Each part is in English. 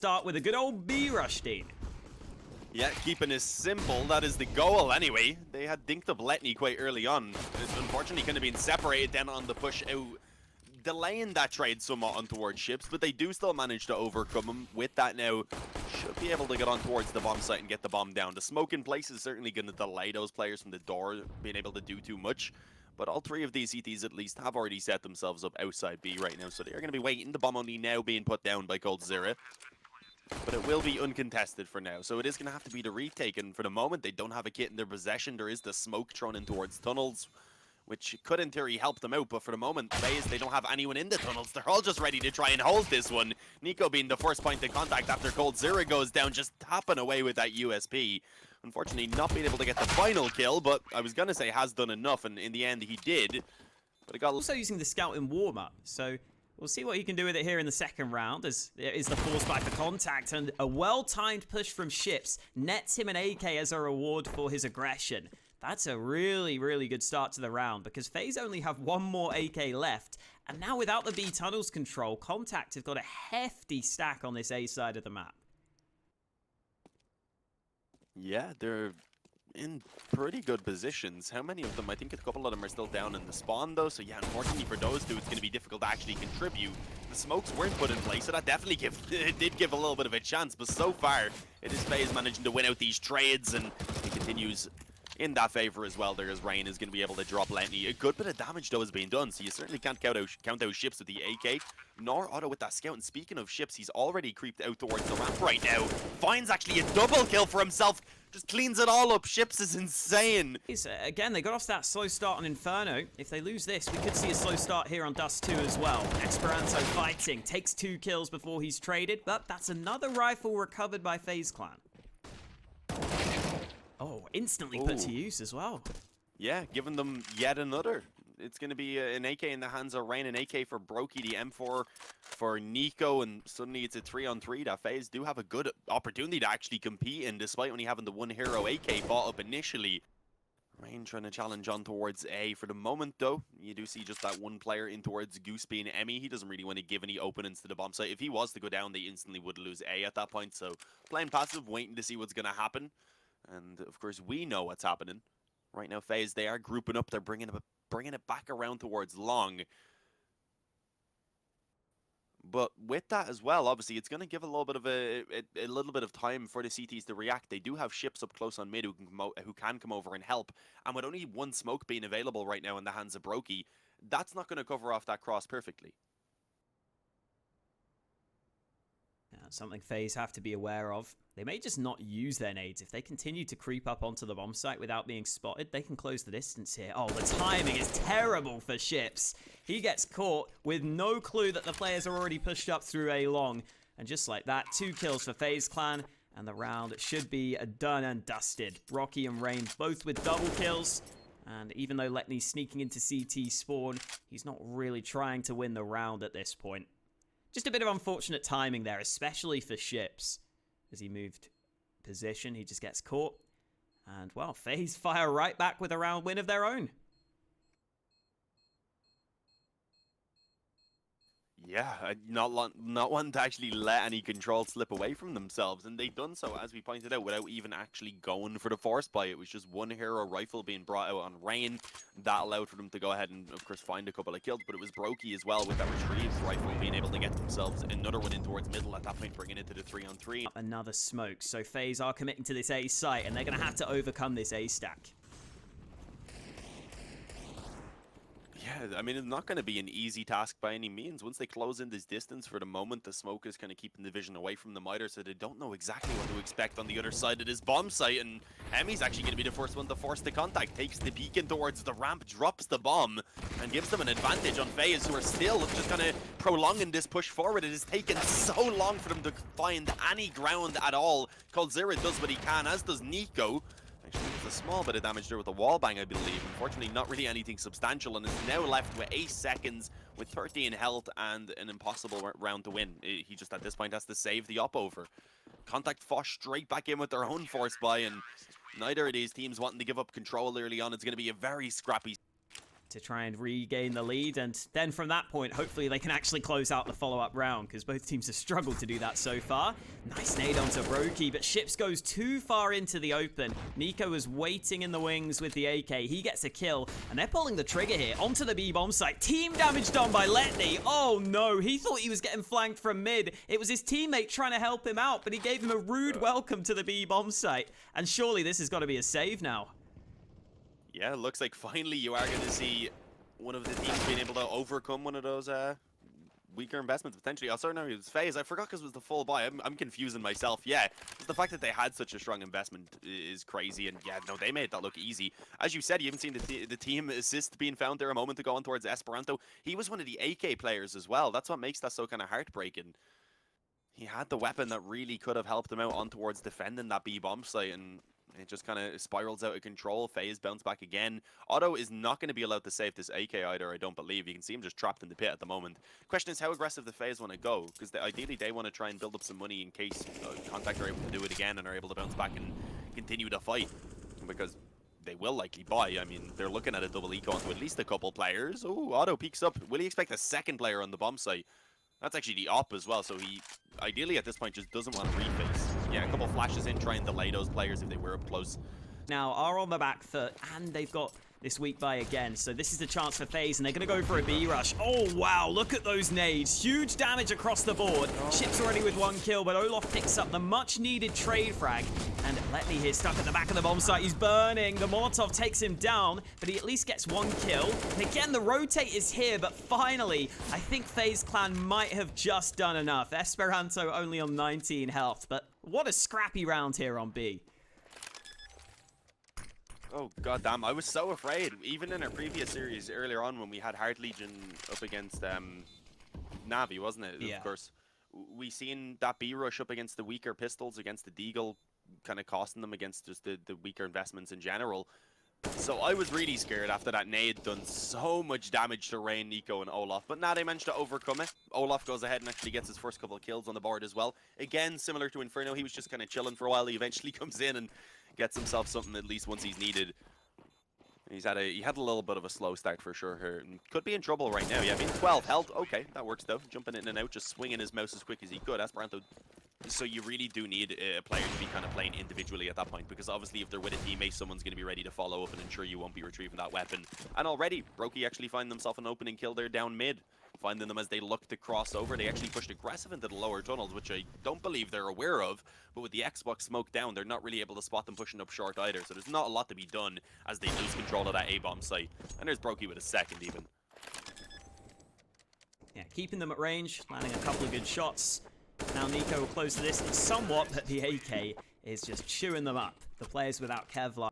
Start with a good old B rush, Dean. Yeah, keeping it simple. That is the goal anyway. They had dinked up Letney quite early on. It's unfortunately kind of been separated then on the push out, delaying that trade somewhat on towards ships, but they do still manage to overcome them. With that now, should be able to get on towards the bomb site and get the bomb down. The smoke in place is certainly going to delay those players from the door being able to do too much. But all three of these CTs at least have already set themselves up outside B right now, so they're going to be waiting. The bomb only now being put down by c0ntact. But it will be uncontested for now, so it is going to have to be the retake, and for the moment they don't have a kit in their possession. There is the smoke thrown in towards tunnels, which could in theory help them out, but for the moment, FaZe, they don't have anyone in the tunnels. They're all just ready to try and hold this one. Nico being the first point of contact after c0ntact goes down, just tapping away with that USP. Unfortunately, not being able to get the final kill, but I was going to say has done enough, and in the end he did. But it got Also using the scout in warm-up, so we'll see what he can do with it here in the second round, as there is the force buy for contact, and a well-timed push from ships nets him an AK as a reward for his aggression. That's a really, really good start to the round, because FaZe only have one more AK left, and now without the B tunnels control, c0ntact have got a hefty stack on this A side of the map. Yeah, they're in pretty good positions. How many of them? I think a couple of them are still down in the spawn though, so yeah, unfortunately for those two, it's going to be difficult to actually contribute. The smokes weren't put in place, so that definitely did give a little bit of a chance, but so far, it is FaZe managing to win out these trades, and it continues in that favor as well. There as Rain is going to be able to drop Letney. A good bit of damage though has been done, so you certainly can't count out ships with the AK, nor Otto with that scout. And speaking of ships, he's already creeped out towards the ramp right now. Finds actually a double kill for himself. Just cleans it all up. Ships is insane. Again, they got off that slow start on Inferno. If they lose this, we could see a slow start here on Dust 2 as well. Esperanto fighting, takes 2 kills before he's traded, but that's another rifle recovered by FaZe Clan. Oh, instantly put to use as well. Yeah, giving them yet another. It's going to be an AK in the hands of Rain, an AK for Brokey, the M4 for Nico, and suddenly it's a 3-on-3 that FaZe do have a good opportunity to actually compete in, despite only having the one hero AK bought up initially. Rain trying to challenge on towards A. For the moment, though, you do see just that one player in towards Goose being Emmy. He doesn't really want to give any openings to the bomb site. If he was to go down, they instantly would lose A at that point, so playing passive, waiting to see what's going to happen. And, of course, we know what's happening. Right now, FaZe, they are grouping up. They're bringing it back around towards Long. But with that as well, obviously, it's going to give a little bit of a little bit of time for the CTs to react. They do have ships up close on mid who can come over and help. And with only one smoke being available right now in the hands of Brokey, that's not going to cover off that cross perfectly. Yeah, something FaZe have to be aware of. They may just not use their nades. If they continue to creep up onto the bomb site without being spotted, they can close the distance here. Oh, the timing is terrible for ships. He gets caught with no clue that the players are already pushed up through A long. And just like that, 2 kills for FaZe Clan, and the round should be done and dusted. Rocky and Rain both with double kills. And even though Letney's sneaking into CT spawn, he's not really trying to win the round at this point. Just a bit of unfortunate timing there, especially for ships. As he moved position, he just gets caught. And, well, FaZe fire right back with a round win of their own. Yeah, not wanting to actually let any control slip away from themselves, and they've done so, as we pointed out, without even actually going for the force buy. It was just one hero rifle being brought out on Rain. That allowed for them to go ahead and, of course, find a couple of kills, but it was Brokey as well with that retrieve rifle being able to get themselves another one in towards middle at that point, bringing it to the 3-on-3. Another smoke, so FaZe are committing to this A site, and they're going to have to overcome this A stack. Yeah, I mean, it's not going to be an easy task by any means. Once they close in this distance, for the moment, the smoke is kind of keeping the vision away from the miter, so they don't know exactly what to expect on the other side of this bomb site. And Emmy's actually going to be the first one to force the contact, takes the beacon towards the ramp, drops the bomb, and gives them an advantage on FaZe, who are still just kind of prolonging this push forward. It has taken so long for them to find any ground at all. c0ntact does what he can, as does Nico. Actually, there's a small bit of damage there with the wall bang, I believe. Unfortunately, not really anything substantial, and is now left with 8 seconds with 30 in health and an impossible round to win. He just, at this point, has to save the up over. Contact fought straight back in with their own force buy, and neither of these teams wanting to give up control early on. It's going to be a very scrappy. to try and regain the lead, and then from that point, hopefully they can actually close out the follow-up round, because both teams have struggled to do that so far. Nice nade onto Brokey, but Ships goes too far into the open. Nico was waiting in the wings with the AK. He gets a kill, and they're pulling the trigger here onto the B bomb site. Team damage done by Letney. Oh no, he thought he was getting flanked from mid. It was his teammate trying to help him out, but he gave him a rude welcome to the B bomb site, and surely this has got to be a save now. Yeah, it looks like finally you are going to see one of the teams being able to overcome one of those weaker investments, potentially. Also, no, it was FaZe. I forgot because it was the full buy. I'm confusing myself. Yeah, the fact that they had such a strong investment is crazy, and yeah, no, they made that look easy. As you said, you haven't seen the team assist being found there a moment ago on towards Esperanto. He was one of the AK players as well. That's what makes that so kind of heartbreaking. He had the weapon that really could have helped him out on towards defending that B bomb site, and it just kind of spirals out of control. FaZe bounce back again. Otto is not going to be allowed to save this AK either, I don't believe. You can see him just trapped in the pit at the moment. Question is how aggressive the FaZe want to go, because ideally they want to try and build up some money in case c0ntact are able to do it again and are able to bounce back and continue to fight, because they will likely buy. I mean, they're looking at a double eco onto at least a couple players. Oh, Otto peeks up. Will he expect a second player on the bomb site? That's actually the op as well, so he ideally at this point just doesn't want to reface. Yeah, a couple flashes in, try and delay those players if they were up close. Now are on the back foot, and they've got this weak buy again, so this is the chance for FaZe, and they're going to go for a B rush. Oh wow, look at those nades. Huge damage across the board. Ships already with 1 kill, but Olaf picks up the much needed trade frag, and Letney here stuck at the back of the bomb site. He's burning. The Molotov takes him down, but he at least gets 1 kill. And again, the rotate is here, but finally, I think FaZe Clan might have just done enough. Esperanto only on 19 health, but what a scrappy round here on B. Oh goddamn! I was so afraid. Even in our previous series earlier on, when we had Heart Legion up against Navi, wasn't it? Yeah. Of course, we seen that B rush up against the weaker pistols, against the Deagle, kind of costing them against just the weaker investments in general. So I was really scared after that nade done so much damage to Rain, Nico, and Olaf. But now they managed to overcome it. Olaf goes ahead and actually gets his first couple of kills on the board as well. Again, similar to Inferno, he was just kind of chilling for a while. He eventually comes in and gets himself something at least once he's needed. He had a little bit of a slow start for sure here. And could be in trouble right now. Yeah, I mean, 12 health. Okay, that works though. Jumping in and out, just swinging his mouse as quick as he could. Esperanto. So you really do need a player to be kind of playing individually at that point, because obviously if they're with a teammate, someone's going to be ready to follow up and ensure you won't be retrieving that weapon. And already, Brokey actually find themselves an opening kill there down mid. Finding them as they look to cross over. They actually pushed aggressive into the lower tunnels, which I don't believe they're aware of. But with the Xbox smoke down, they're not really able to spot them pushing up short either. So there's not a lot to be done as they lose control of that A-bomb site. And there's Brokey with a second even. Yeah, keeping them at range, landing a couple of good shots. Now Nico will close the distance somewhat, but the AK is just chewing them up. The players without Kevlar.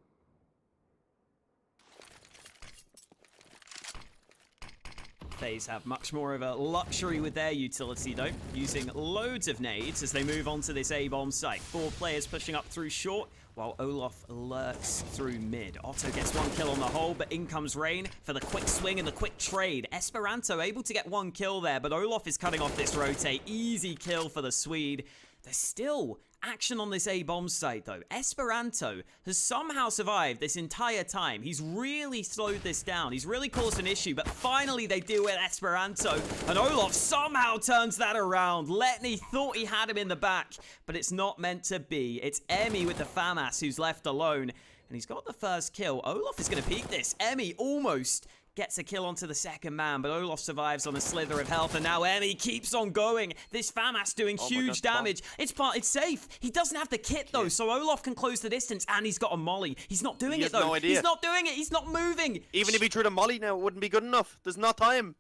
FaZe have much more of a luxury with their utility though, using loads of nades as they move on to this A-bomb site. 4 players pushing up through short, while Olaf lurks through mid. Otto gets 1 kill on the hole, but in comes Rain for the quick swing and the quick trade. Esperanto able to get 1 kill there, but Olaf is cutting off this rotate. Easy kill for the Swede. There's still action on this A-bomb site though. Esperanto has somehow survived this entire time. He's really slowed this down. He's really caused an issue, but finally they deal with Esperanto, and Olaf somehow turns that around. Letney thought he had him in the back, but it's not meant to be. It's Emmy with the FAMAS who's left alone, and he's got the first kill. Olaf is going to peek this. Emmy almost gets a kill onto the second man, but Olaf survives on a slither of health, and now Emmy keeps on going. This FAMAS doing huge damage. It's safe. He doesn't have the kit though, so Olaf can close the distance, and he's got a molly. He's not doing it though. No idea. He's not doing it. He's not moving. Even if he threw the molly now, it wouldn't be good enough. There's not time.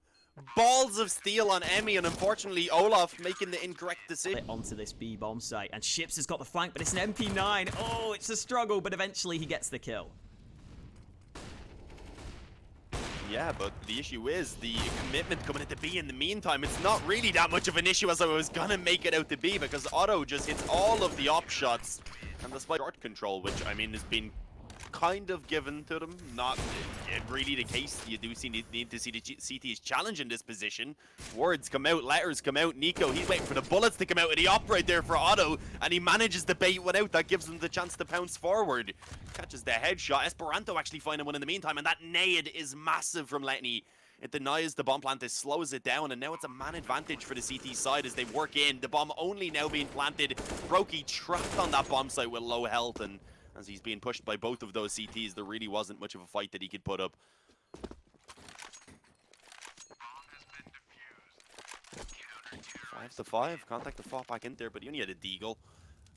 Balls of steel on Emmy, and unfortunately Olaf making the incorrect decision. Onto this B bomb site, and Ships has got the flank, but it's an MP9. Oh, it's a struggle, but eventually he gets the kill. Yeah, but the issue is the commitment coming into B in the meantime. It's not really that much of an issue as I was gonna make it out to B, because Otto just hits all of the op shots, and despite short control, which I mean has been kind of given to them. Not really the case. You do need to see the CT's challenge in this position. Words come out, letters come out. Nico, he's waiting for the bullets to come out of the op right there for Otto, and he manages to bait one out. That gives him the chance to pounce forward. Catches the headshot. Esperanto actually finding one in the meantime, and that nade is massive from Letney. It denies the bomb plant, it slows it down, and now it's a man advantage for the CT side as they work in. The bomb only now being planted. Brokey trapped on that bomb site with low health, and as he's being pushed by both of those CTs, there really wasn't much of a fight that he could put up. Five to five, contact to fall back in there, but he only had a deagle.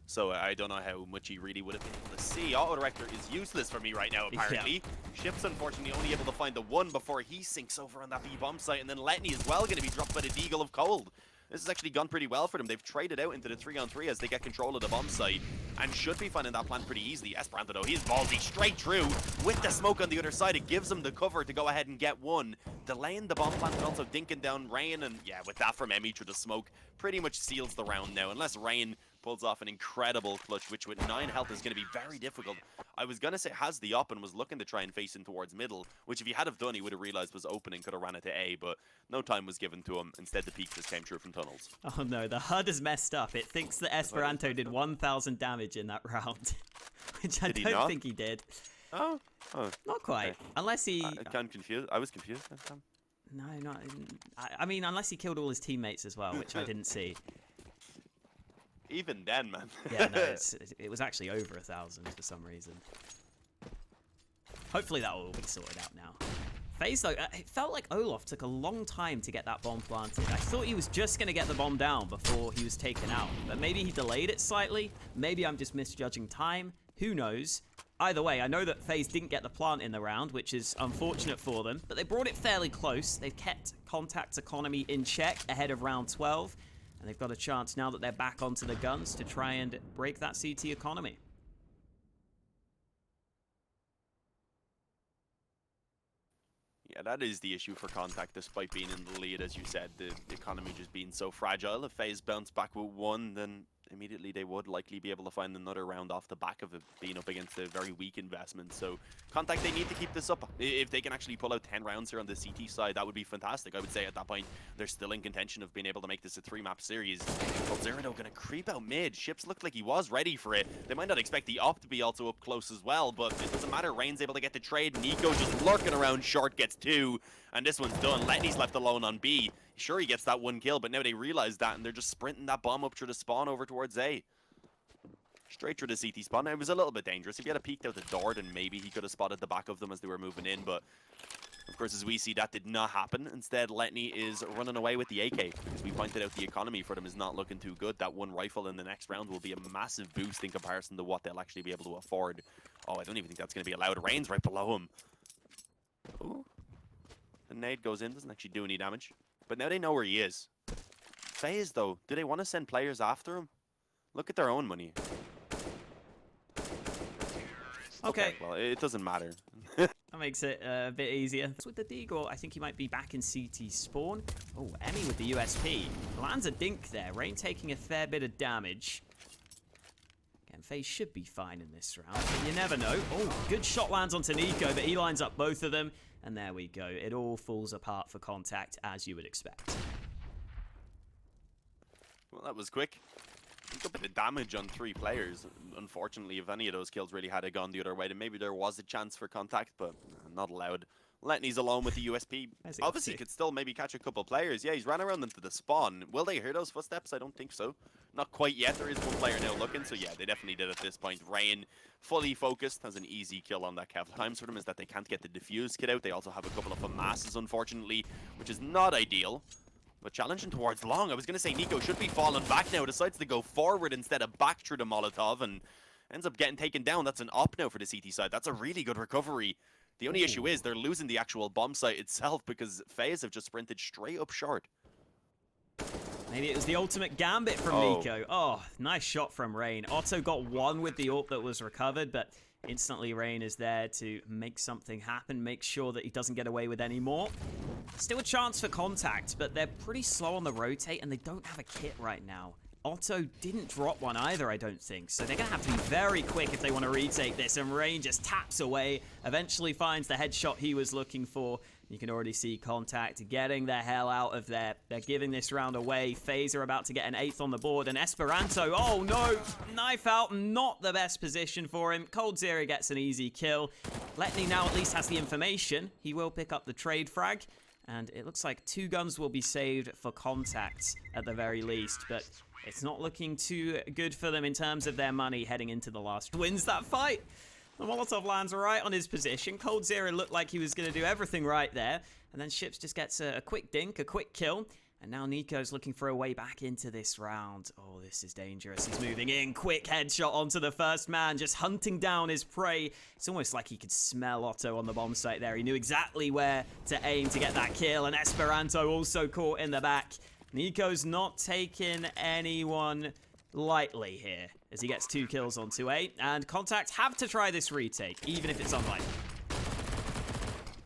So I don't know how much he really would have been able to see. Auto Director is useless for me right now, apparently. Yeah. Ship's unfortunately only able to find the one before he sinks over on that B-bomb site, and then Letney as well going to be dropped by the deagle of Cold. This has actually gone pretty well for them. They've traded out into the 3-on-3 as they get control of the bomb site and should be finding that plant pretty easily. Esperanto, though, he's ballsy straight through with the smoke on the other side. It gives him the cover to go ahead and get one. Delaying the bomb plant and also dinking down Rain, and yeah, with that from Emmy through the smoke, pretty much seals the round now, unless Rain pulls off an incredible clutch, which with 9 health is going to be very difficult. I was going to say has the op and was looking to try and face in towards middle, which if he had have done, he would have realized was open and could have ran it to A, but no time was given to him. Instead, the peak just came through from tunnels. Oh no, the HUD is messed up. It thinks that Esperanto did 1,000 damage in that round, which I don't think he did. Oh. Not quite. Okay. Unless he... I'm confused. I was confused that time. No, not... I mean, unless he killed all his teammates as well, which I didn't see. Even then, man. Yeah, no, it was actually over 1,000 for some reason. Hopefully that will all be sorted out now. FaZe, though, it felt like Olaf took a long time to get that bomb planted. I thought he was just going to get the bomb down before he was taken out, but maybe he delayed it slightly. Maybe I'm just misjudging time. Who knows? Either way, I know that FaZe didn't get the plant in the round, which is unfortunate for them, but they brought it fairly close. They've kept Contact's economy in check ahead of round 12. And they've got a chance now that they're back onto the guns to try and break that CT economy. Yeah, that is the issue for Contact, despite being in the lead, as you said. The economy just being so fragile. If FaZe bounce back with one, then immediately they would likely be able to find another round off the back of it being up against a very weak investment. So Contact, they need to keep this up. If they can actually pull out 10 rounds here on the CT side, that would be fantastic. I would say at that point they're still in contention of being able to make this a 3-map series. z0ntact going to creep out mid. Ships looked like he was ready for it. They might not expect the op to be also up close as well, but it doesn't matter. Rain's able to get the trade. Nico just lurking around short gets 2, and this one's done. Letney's left alone on B. Sure, he gets that 1 kill, but now they realize that, and they're just sprinting that bomb up through the spawn over towards A. Straight through the CT spawn. Now, it was a little bit dangerous. If he had peeked out the door, then maybe he could have spotted the back of them as they were moving in, but of course, as we see, that did not happen. Instead, Letney is running away with the AK. As we pointed out, the economy for them is not looking too good. That 1 rifle in the next round will be a massive boost in comparison to what they'll actually be able to afford. Oh, I don't even think that's going to be allowed. Rain's right below him. Ooh. The nade goes in, doesn't actually do any damage. But now they know where he is. FaZe, though, do they want to send players after him? Look at their own money. Okay. Well, it doesn't matter. That makes it a bit easier. With the Deagle, I think he might be back in CT spawn. Oh, Emmy with the USP. Lands a dink there. Rain taking a fair bit of damage. Again, FaZe should be fine in this round, but you never know. Oh, good shot lands onto Nico, but he lines up both of them. And there we go. It all falls apart for Contact, as you would expect. Well, that was quick. A bit of damage on 3 players. Unfortunately, if any of those kills really had gone the other way, then maybe there was a chance for Contact, but not allowed. Letney's alone with the USP. Obviously, could still maybe catch a couple players. Yeah, he's ran around into the spawn. Will they hear those footsteps? I don't think so. Not quite yet. There is 1 player now looking, so yeah, they definitely did at this point. Rain, fully focused, has an easy kill on that Kev. Times for them is that they can't get the defuse kit out. They also have a couple of FAMASs, unfortunately, which is not ideal. But challenging towards long. I was going to say Nico should be falling back now. Decides to go forward instead of back through the Molotov and ends up getting taken down. That's an op now for the CT side. That's a really good recovery. The only issue is they're losing the actual bomb site itself because FaZe have just sprinted straight up short. Maybe it was the ultimate gambit from Nico. Oh, nice shot from Rain. Otto got 1 with the AWP that was recovered, but instantly Rain is there to make something happen, make sure that he doesn't get away with any more. Still a chance for Contact, but they're pretty slow on the rotate and they don't have a kit right now. Otto didn't drop one either, I don't think. So they're going to have to be very quick if they want to retake this. And Rain just taps away, eventually finds the headshot he was looking for. You can already see c0ntact getting the hell out of there. They're giving this round away. FaZe are about to get an 8th on the board. And Esperanto, oh no, knife out, not the best position for him. c0ntact gets an easy kill. Letney now at least has the information. He will pick up the trade frag. And it looks like 2 guns will be saved for c0ntact at the very least. But it's not looking too good for them in terms of their money heading into the last. Wins that fight. The Molotov lands right on his position. c0ntact looked like he was going to do everything right there. And then Ships just gets a quick dink, a quick kill. And now Nico's looking for a way back into this round. Oh, this is dangerous. He's moving in. Quick headshot onto the first man, just hunting down his prey. It's almost like he could smell Otto on the bomb site there. He knew exactly where to aim to get that kill. And Esperanto also caught in the back. Nico's not taking anyone lightly here as he gets 2 kills on 2A. And c0ntact have to try this retake, even if it's unlikely.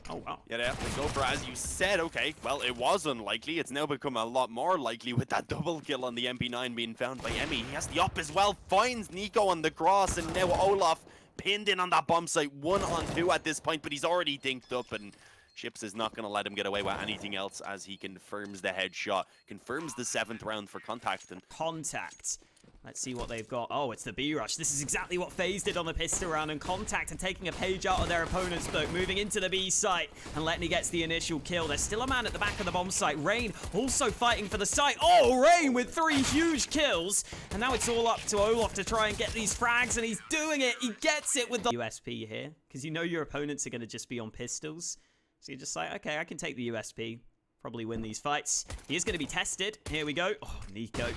Oh, wow. Yeah, they go for, as you said, okay, well, it was unlikely. It's now become a lot more likely with that double kill on the MP9 being found by Emmy. He has the up as well, finds Nico on the cross, and now Olaf pinned in on that bomb site, 1-on-2 at this point, but he's already dinked up, and Ships is not going to let him get away with anything else as he confirms the headshot, confirms the 7th round for c0ntact. And c0ntact. Let's see what they've got. Oh, it's the B-rush. This is exactly what FaZe did on the pistol round, and c0ntact are taking a page out of their opponent's book, moving into the B site, and Letney gets the initial kill. There's still a man at the back of the bomb site. Rain also fighting for the site. Oh, Rain with 3 huge kills, and now it's all up to Olaf to try and get these frags, and he's doing it. He gets it with the USP here, because you know your opponents are going to just be on pistols. So you're just like, okay, I can take the USP, probably win these fights. He is going to be tested. Here we go. Oh, Nico.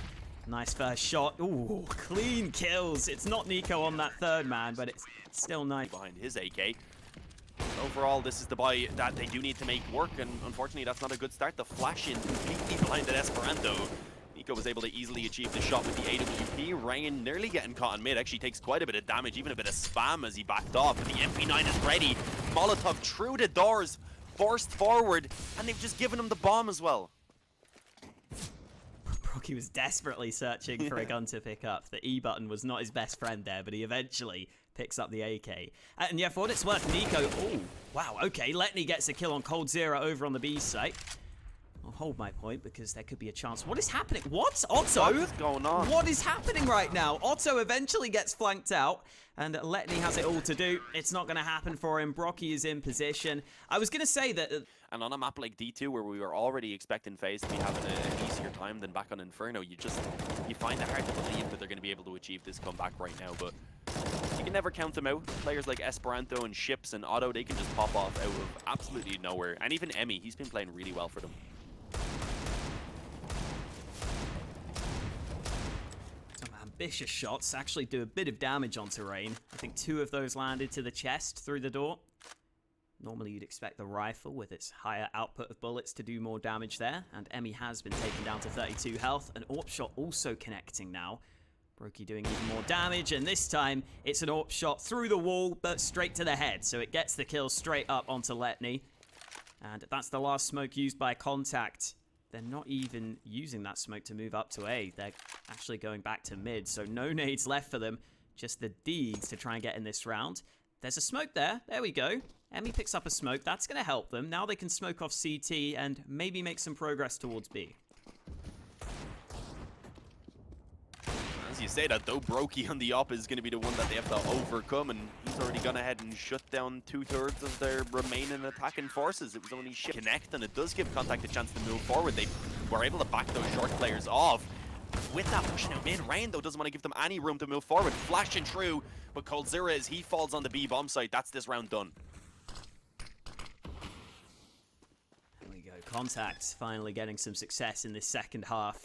Nice first shot. Ooh, clean kills. It's not Nico on that 3rd man, but it's still nice. Behind his AK. Overall, this is the buy that they do need to make work, and unfortunately, that's not a good start. The flash in completely blinded Esperanto. Nico was able to easily achieve the shot with the AWP. Rain nearly getting caught in mid. Actually takes quite a bit of damage, even a bit of spam as he backed off. But the MP9 is ready. Molotov through the doors, forced forward, and they've just given him the bomb as well. He was desperately searching for a gun to pick up. The E button was not his best friend there, but he eventually picks up the AK. And yeah, for what it's worth, Nico... Oh, wow, okay. Letney gets a kill on c0ntact over on the B site. I'll hold my point because there could be a chance. What is happening? What? Otto? What is going on? What is happening right now? Otto eventually gets flanked out, and Letney has it all to do. It's not going to happen for him. Brocky is in position. I was going to say that... And on a map like D2, where we were already expecting FaZe to be having an easier time than back on Inferno, you find it hard to believe that they're going to be able to achieve this comeback right now, but you can never count them out. Players like Esperanto and Ships and Otto, they can just pop off out of absolutely nowhere. And even Emmy, he's been playing really well for them. Some ambitious shots actually do a bit of damage onto Rain. I think 2 of those landed to the chest through the door. Normally you'd expect the rifle with its higher output of bullets to do more damage there, and Emmy has been taken down to 32 health. An AWP shot also connecting now. Brokey doing even more damage, and this time it's an AWP shot through the wall, but straight to the head, so it gets the kill straight up onto Letney. And that's the last smoke used by c0ntact. They're not even using that smoke to move up to A. They're actually going back to mid, so no nades left for them, just the Ds to try and get in this round. There's a smoke there. There we go. Emmy picks up a smoke. That's going to help them. Now they can smoke off CT and maybe make some progress towards B. As you say that, though, Brokey on the op is going to be the one that they have to overcome, and he's already gone ahead and shut down 2/3 of their remaining attacking forces. It was only connect, and it does give c0ntact a chance to move forward. They were able to back those short players off. With that pushing out mid, Rain, though, doesn't want to give them any room to move forward. Flashing through, but c0ntact, as he falls on the B bomb site, that's this round done. There we go. c0ntact finally getting some success in this second half.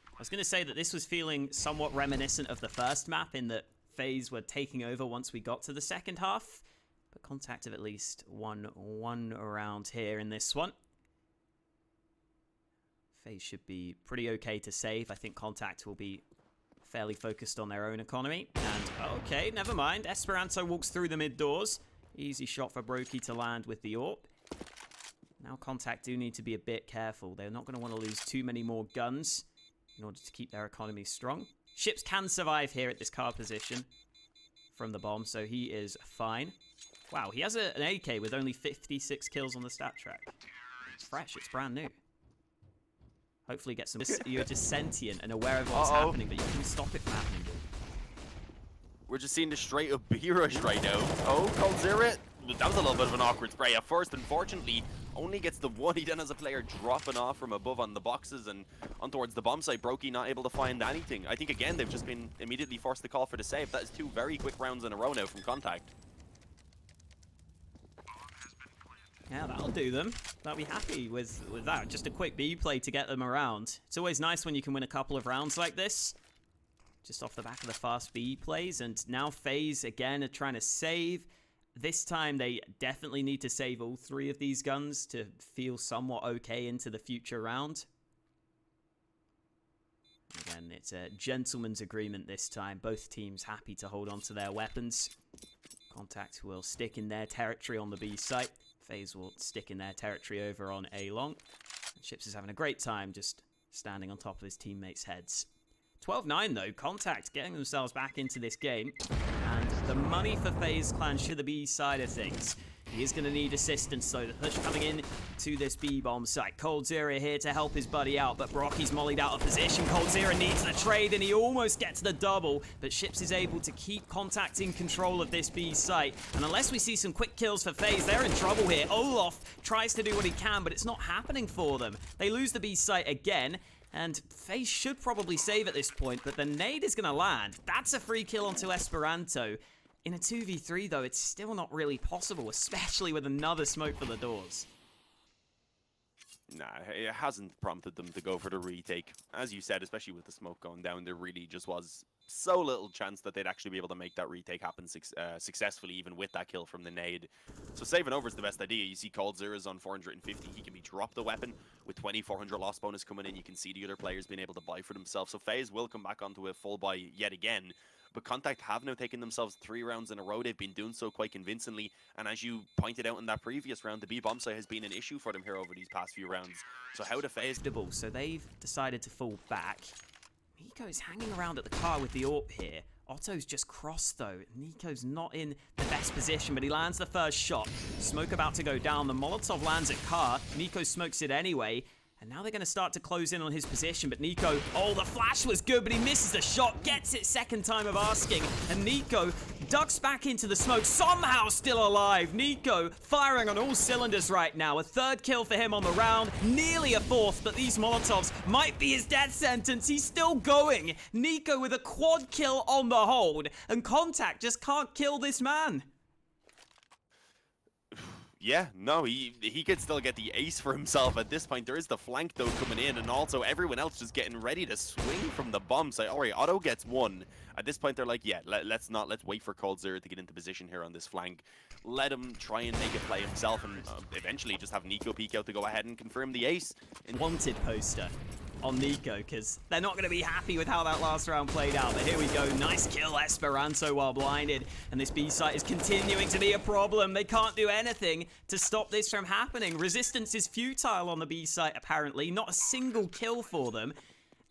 I was going to say that this was feeling somewhat reminiscent of the first map in that FaZe were taking over once we got to the second half. But c0ntact have at least won one round here in this one. FaZe should be pretty okay to save. I think c0ntact will be fairly focused on their own economy. And, okay, never mind. Esperanto walks through the mid doors. Easy shot for Brokey to land with the AWP. Now c0ntact do need to be a bit careful. They're not going to want to lose too many more guns. in order to keep their economy strong. Ships can survive here at this car position from the bomb, so he is fine. Wow, he has an AK with only 56 kills on the stat track. It's fresh, it's brand new. Hopefully get some... You're just sentient and aware of what's happening, but you can stop it from happening. We're just seeing the straight up B rush right now. Oh, c0ntact. That was a little bit of an awkward spray at first. Unfortunately, only gets the one. He then has a player dropping off from above on the boxes and on towards the bomb site. Brokey not able to find anything. I think, again, they've just been immediately forced to call for the save. That is 2 very quick rounds in a row now from c0ntact. Yeah, that'll do them. They'll be happy with that. Just a quick B play to get them around. It's always nice when you can win a couple of rounds like this. Just off the back of the fast B plays. And now FaZe, again, are trying to save. This time, they definitely need to save all 3 of these guns to feel somewhat okay into the future round. Again, it's a gentleman's agreement this time. Both teams happy to hold on to their weapons. c0ntact will stick in their territory on the B site. FaZe will stick in their territory over on A long. And Ships is having a great time just standing on top of his teammates' heads. 12-9 though, c0ntact getting themselves back into this game. And the money for FaZe clan to the B side of things. He is going to need assistance, so the push coming in to this B-bomb site. coldzera here to help his buddy out, but Brocky's mollied out of position. coldzera needs the trade, and he almost gets the double, but Ships is able to keep c0ntact in control of this B site. And unless we see some quick kills for FaZe, they're in trouble here. Olaf tries to do what he can, but it's not happening for them. They lose the B site again, and FaZe should probably save at this point, but the nade is going to land. That's a free kill onto Esperanto. In a 2v3, though, it's still not really possible, especially with another smoke for the doors. Nah, it hasn't prompted them to go for the retake. As you said, especially with the smoke going down, there really just was so little chance that they'd actually be able to make that retake happen successfully, even with that kill from the nade. So saving over is the best idea. You see coldzera's on 450. He can be dropped the weapon with 2400 loss bonus coming in. You can see the other players being able to buy for themselves. So FaZe will come back onto a full buy yet again. But c0ntact have now taken themselves 3 rounds in a row. They've been doing so quite convincingly. And as you pointed out in that previous round, the B-bomb site has been an issue for them here over these past few rounds. So how do FaZe... So they've decided to fall back. Nico's hanging around at the car with the AWP here. Otto's just crossed though. Nico's not in the best position, but he lands the first shot. Smoke about to go down. The Molotov lands at car. Nico smokes it anyway. And now they're going to start to close in on his position, but Nico, oh, the flash was good, but he misses the shot, gets it second time of asking, and Nico ducks back into the smoke, somehow still alive. Nico firing on all cylinders right now. A 3rd kill for him on the round, nearly a 4th, but these Molotovs might be his death sentence. He's still going. Nico with a quad kill on the hold, and c0ntact just can't kill this man. Yeah, no, he could still get the ace for himself at this point. There is the flank, though, coming in, and also everyone else just getting ready to swing from the bomb site. All right, Otto gets 1. At this point, they're like, yeah, let's wait for coldzera to get into position here on this flank. Let him try and make a play himself, and eventually just have Nico peek out to go ahead and confirm the ace. Wanted poster on Nico, because they're not going to be happy with how that last round played out. But here we go, nice kill Esperanto while blinded, and this B site is continuing to be a problem. They can't do anything to stop this from happening. Resistance is futile on the B site apparently, not a single kill for them.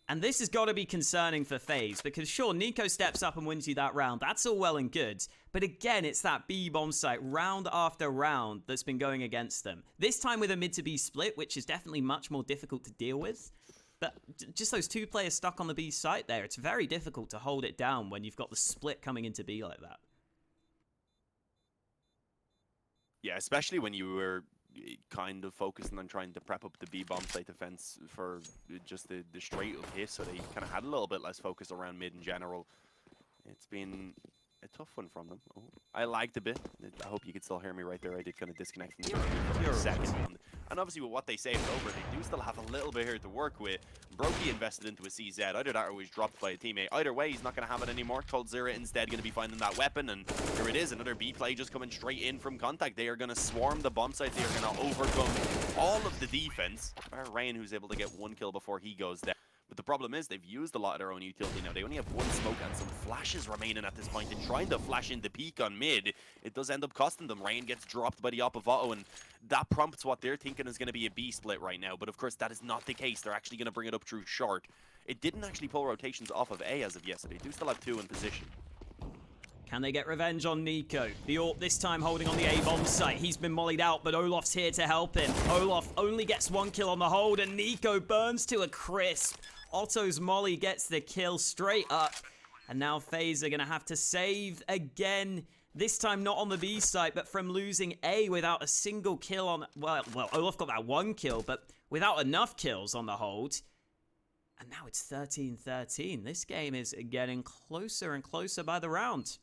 And this has got to be concerning for FaZe, because sure, Nico steps up and wins you that round, that's all well and good, but again, it's that B-bomb site round after round that's been going against them. This time with a mid to B split, which is definitely much more difficult to deal with. But just those 2 players stuck on the B site there, it's very difficult to hold it down when you've got the split coming into B like that. Yeah, especially when you were kind of focusing on trying to prep up the B-bomb site defense for just the straight up hit, so they kind of had a little bit less focus around mid in general. It's been a tough one from them. Oh, I lagged a bit. I hope you could still hear me right there. I did kind of disconnect from the second one. And obviously with what they saved over, they do still have a little bit here to work with. Brokey invested into a CZ. Either that or was dropped by a teammate. Either way, he's not going to have it anymore. coldzera instead going to be finding that weapon. And here it is, another B play just coming straight in from c0ntact. They are going to swarm the bomb site. They are going to overcome all of the defense. Rain, who's able to get 1 kill before he goes down. But the problem is they've used a lot of their own utility now. They only have 1 smoke and some flashes remaining at this point. And trying to flash into peak on mid, it does end up costing them. Rain gets dropped by the op of Otto, and that prompts what they're thinking is going to be a B split right now. But of course, that is not the case. They're actually going to bring it up through short. it didn't actually pull rotations off of A as of yet, so they do still have 2 in position. Can they get revenge on Nico? The AWP this time holding on the A-bomb site. He's been mollied out, but Olof's here to help him. Olof only gets 1 kill on the hold, and Nico burns to a crisp. Otto's molly gets the kill straight up. And now FaZe are going to have to save again. This time not on the B site, but from losing A without a single kill on... Well, Olof got that 1 kill, but without enough kills on the hold. And now it's 13-13. This game is getting closer and closer by the round.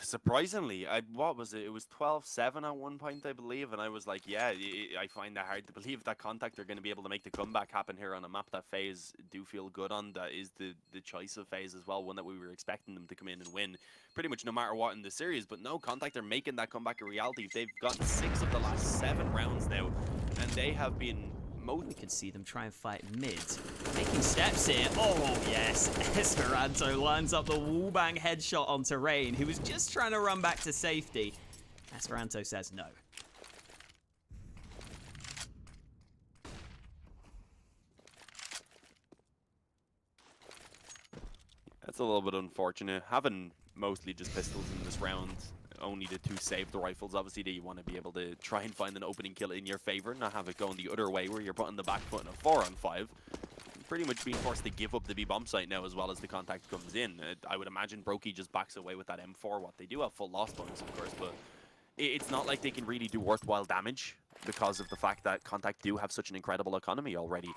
Surprisingly, what was it? It was 12-7 at one point, I believe, and I was like, yeah, I find that hard to believe that c0ntact are going to be able to make the comeback happen here on a map that FaZe do feel good on. That is the choice of FaZe as well, one that we were expecting them to come in and win pretty much no matter what in the series. But no, c0ntact are making that comeback a reality. They've gotten 6 of the last 7 rounds now, and they have been... We can see them try and fight mid. Making steps here. Oh, yes. Esperanto lines up the wallbang headshot onto Rain, who was just trying to run back to safety. Esperanto says no. That's a little bit unfortunate. Having mostly just pistols in this round, only the 2 save the rifles. Obviously, you want to be able to try and find an opening kill in your favor, not have it going the other way where you're putting the back foot in a 4-on-5. Pretty much being forced to give up the B bomb site now as well as the c0ntact comes in. I would imagine Brokey just backs away with that M4. What they do have full loss bonus, of course, but it's not like they can really do worthwhile damage because of the fact that c0ntact do have such an incredible economy already.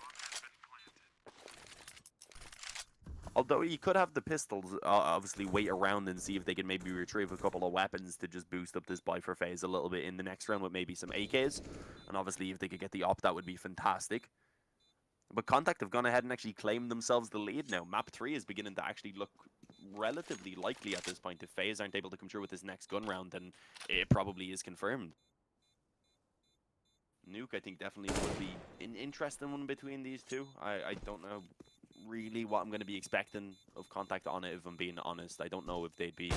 Although you could have the pistols obviously wait around and see if they can maybe retrieve a couple of weapons to just boost up this buy for FaZe a little bit in the next round with maybe some AKs. And obviously if they could get the op, that would be fantastic. But c0ntact have gone ahead and actually claimed themselves the lead now. Map 3 is beginning to actually look relatively likely at this point. If FaZe aren't able to come through with this next gun round, then it probably is confirmed. Nuke, I think, definitely would be an interesting one between these two. I don't know really what I'm going to be expecting of c0ntact on it, if I'm being honest. I don't know if they'd be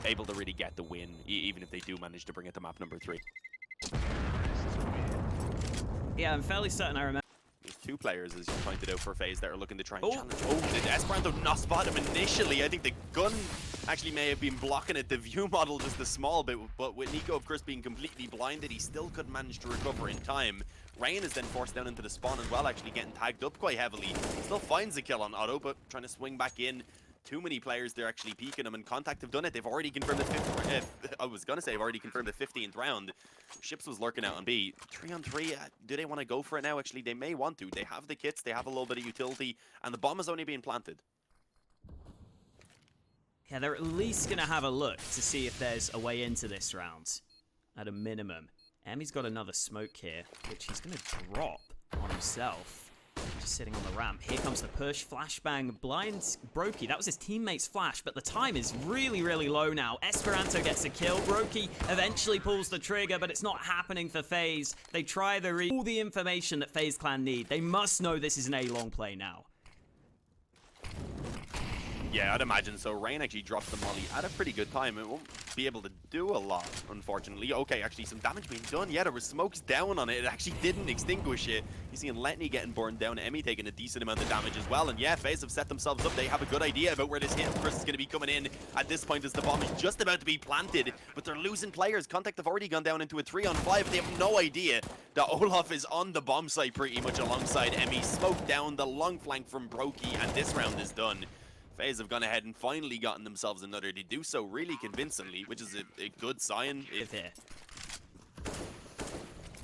able to really get the win, even if they do manage to bring it to map number 3. Yeah, I'm fairly certain I remember. There's 2 players, as you pointed out, for FaZe that are looking to try and challenge. Oh, did Esperanto not spot him initially? I think the gun actually may have been blocking it, the view model just a small bit, but with Nico, of course, being completely blinded, he still could manage to recover in time. Rain is then forced down into the spawn as well, actually getting tagged up quite heavily. Still finds a kill on Otto, but trying to swing back in. Too many players, they're actually peeking him, and c0ntact have done it. They've already confirmed the 5th, I was going to say, they've already confirmed the 15th round. Ships was lurking out on B. 3-on-3, do they want to go for it now? Actually, they may want to. They have the kits, they have a little bit of utility, and the bomb is only being planted. Yeah, they're at least going to have a look to see if there's a way into this round, at a minimum. Emmy's got another smoke here, which he's going to drop on himself. Just sitting on the ramp. Here comes the push. Flashbang blinds Brokey. That was his teammate's flash, but the time is really, really low now. Esperanto gets a kill. Brokey eventually pulls the trigger, but it's not happening for FaZe. They try all the information that FaZe Clan need. They must know this is an A-long play now. Yeah, I'd imagine so. Rain actually drops the molly at a pretty good time. It won't be able to do a lot, unfortunately. Okay, actually, some damage being done. Yeah, there was smokes down on it. It actually didn't extinguish it. You're seeing Letney getting burned down. Emmy taking a decent amount of damage as well. And yeah, FaZe have set themselves up. They have a good idea about where this hit, of course, is going to be coming in at this point as the bomb is just about to be planted. But they're losing players. c0ntact have already gone down into a 3-on-5. They have no idea that Olaf is on the bomb site pretty much alongside Emmy. Smoked down the long flank from Brokey, and this round is done. FaZe have gone ahead and finally gotten themselves another. They do so really convincingly, which is a good sign.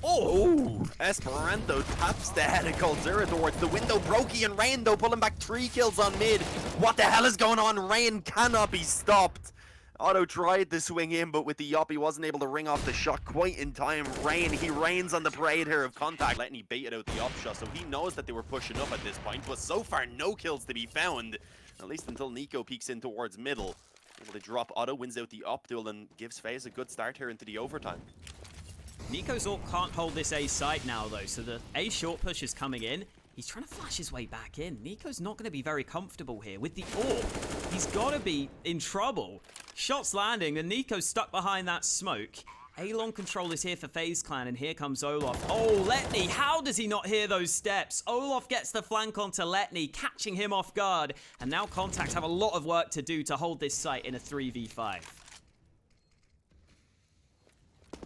Oh! Esperanto taps the head of c0ntact towards the window. Brokey and Rain, though, pulling back 3 kills on mid. What the hell is going on? Rain cannot be stopped. Otto tried to swing in, but with the yop, he wasn't able to ring off the shot quite in time. Rain, he reigns on the parade here of c0ntact. Letting he baited out the op shot, so he knows that they were pushing up at this point. But so far, no kills to be found. At least until Nico peeks in towards middle. Able to drop Otto, wins out the op duel, and gives FaZe a good start here into the overtime. Nico's AWP can't hold this A site now, though, so the A short push is coming in. He's trying to flash his way back in. Nico's not going to be very comfortable here. With the AWP, he's got to be in trouble. Shots landing, and Nico's stuck behind that smoke. A-Long control is here for FaZe Clan, and here comes Olof. Oh, Letney, how does he not hear those steps? Olof gets the flank onto Letney, catching him off guard. And now c0ntact have a lot of work to do to hold this site in a 3v5.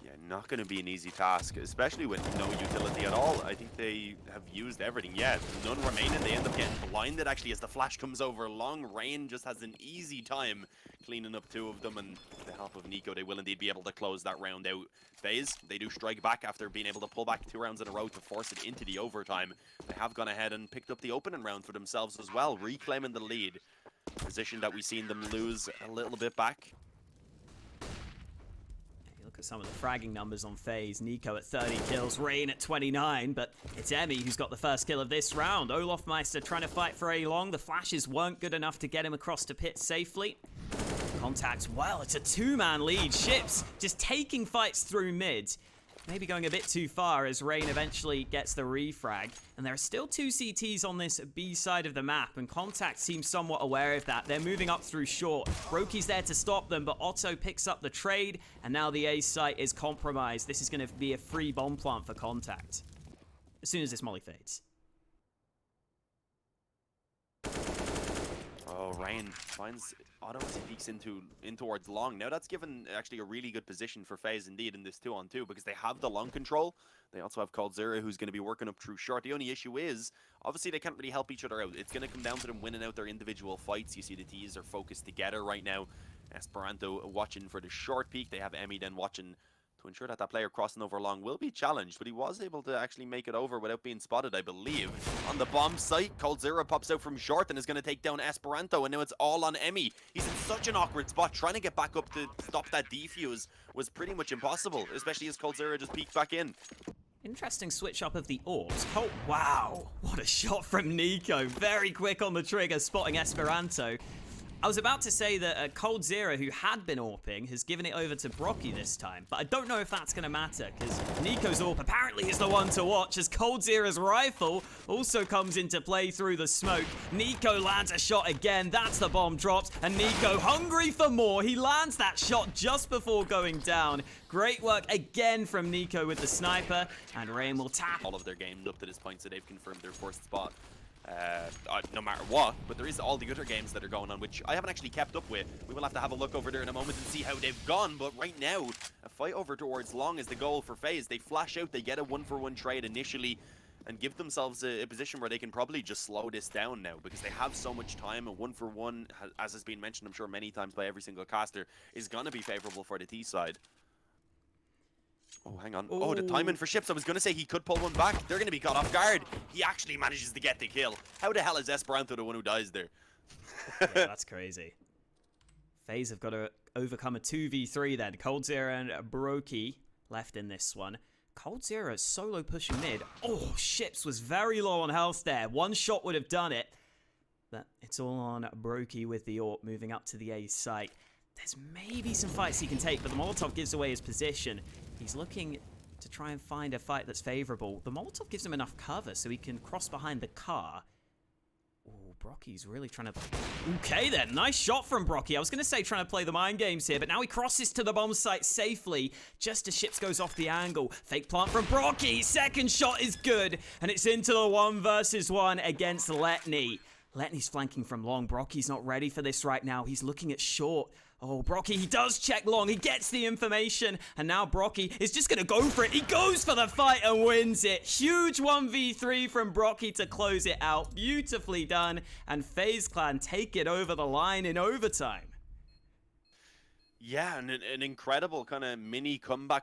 Yeah, not going to be an easy task, especially with no utility at all. I think they have used everything. Yeah, none remaining. They end up getting blinded, actually, as the flash comes over. Long Rain just has an easy time cleaning up two of them, and with the help of Nico, they will indeed be able to close that round out. FaZe, they do strike back after being able to pull back 2 rounds in a row to force it into the overtime. They have gone ahead and picked up the opening round for themselves as well, reclaiming the lead. Position that we've seen them lose a little bit back. Look at some of the fragging numbers on FaZe. Nico at 30 kills, Rain at 29, but it's Emmy who's got the first kill of this round. Olofmeister trying to fight for A-Long. The flashes weren't good enough to get him across to pit safely. c0ntact, well, it's a 2-man lead. Ships just taking fights through mid. Maybe going a bit too far as Rain eventually gets the refrag. And there are still 2 CTs on this B side of the map, and c0ntact seems somewhat aware of that. They're moving up through short. Broky's there to stop them, but Otto picks up the trade, and now the A site is compromised. This is going to be a free bomb plant for c0ntact as soon as this molly fades. Oh, Rain finds Otto as he peeks in towards long. Now that's given actually a really good position for FaZe indeed in this 2-on-2, because they have the long control. They also have c0ntact who's going to be working up through short. The only issue is, obviously they can't really help each other out. It's going to come down to them winning out their individual fights. You see the T's are focused together right now. Esperanto watching for the short peak. They have Emmy then watching to ensure that that player crossing over long will be challenged, but he was able to actually make it over without being spotted, I believe. On the bomb site, c0ntact pops out from short and is going to take down Esperanto, and now it's all on Emmy. He's in such an awkward spot. Trying to get back up to stop that defuse was pretty much impossible, especially as c0ntact just peeked back in. Interesting switch up of the orbs. Oh, wow. What a shot from Nico. Very quick on the trigger, spotting Esperanto. I was about to say that c0ntact, who had been AWPing, has given it over to Brocky this time, but I don't know if that's going to matter, because Nico's AWP apparently is the one to watch, as c0ntact's rifle also comes into play through the smoke. Nico lands a shot again, that's the bomb drops, and Nico hungry for more. He lands that shot just before going down. Great work again from Nico with the sniper, and Rain will tap. All of their games up to this point, so they've confirmed their first spot. No matter what, but there is all the other games that are going on, which I haven't actually kept up with. We will have to have a look over there in a moment and see how they've gone, but right now, a fight over towards long is the goal for FaZe. They flash out, they get a 1-for-1 trade initially, and give themselves a position where they can probably just slow this down now, because they have so much time. A 1-for-1, as has been mentioned, I'm sure, many times by every single caster, is going to be favorable for the T side. Oh, hang on. Oh, the timing for Ships. I was going to say he could pull one back. They're going to be caught off guard. He actually manages to get the kill. How the hell is Esperanto the one who dies there? Yeah, that's crazy. FaZe have got to overcome a 2v3 then. c0ntact and Broky left in this one. c0ntact is solo pushing mid. Oh, Ships was very low on health there. One shot would have done it. But it's all on Broky with the AWP moving up to the A site. There's maybe some fights he can take, but the Molotov gives away his position. He's looking to try and find a fight that's favorable. The Molotov gives him enough cover so he can cross behind the car. Oh, Brocky's really trying to... Okay then, nice shot from Brocky. I was going to say trying to play the mind games here, but now he crosses to the bomb site safely just as Ships goes off the angle. Fake plant from Brocky. Second shot is good, and it's into the 1 versus 1 against Letney. Letney's flanking from long. Brocky's not ready for this right now. He's looking at short. Oh, Brocky, he does check long. He gets the information. And now Brocky is just going to go for it. He goes for the fight and wins it. Huge 1v3 from Brocky to close it out. Beautifully done. And FaZe Clan take it over the line in overtime. Yeah, and an incredible kind of mini comeback